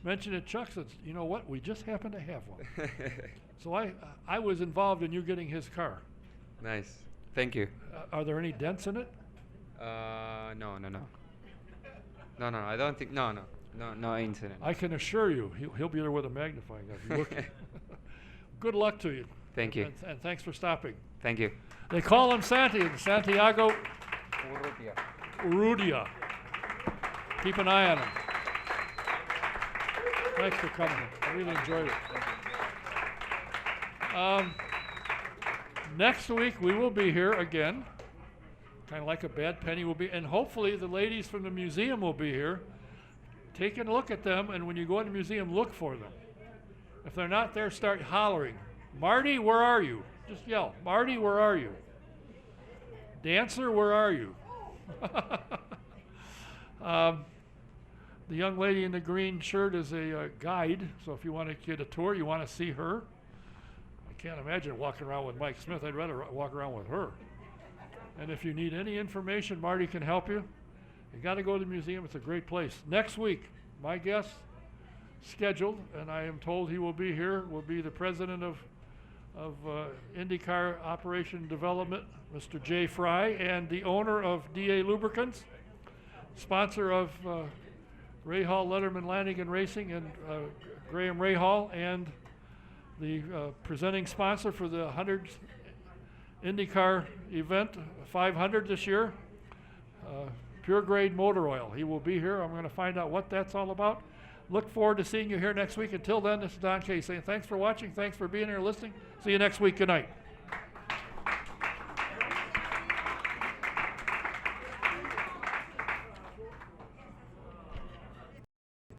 mentioned it. Chuck said, you know what? We just happen to have one. So I was involved in you getting his car. Nice. Thank you. Are there any dents in it? No. I don't think. No incident. I can assure you, he'll be there with a magnifying glass. Looking. Good luck to you. Thank you. And thanks for stopping. Thank you. They call him Santiago Urruita. Keep an eye on him. Thanks for coming. I really enjoyed it. Next week we will be here again, kind of like a bad penny will be, and hopefully the ladies from the museum will be here. Take a look at them, and when you go in the museum, look for them. If they're not there, start hollering, "Marty, where are you?" Just yell, "Marty, where are you? Dancer, where are you?" The young lady in the green shirt is a guide, so if you want to get a tour, you want to see her. I can't imagine walking around with Mike Smith. I'd rather walk around with her. And if you need any information, Marty can help you. You got to go to the museum. It's a great place. Next week, my guest scheduled, and I am told he will be here, will be the president of IndyCar Operation Development, Mr. Jay Fry, and the owner of DA Lubricants, sponsor of Rahal Letterman Landing and Racing, and Graham Rahal, and the presenting sponsor for the 100th IndyCar event, 500 this year, Pure Grade Motor Oil. He will be here. I'm going to find out what that's all about. Look forward to seeing you here next week. Until then, this is Don Kay saying thanks for watching, thanks for being here, listening. See you next week. Good night.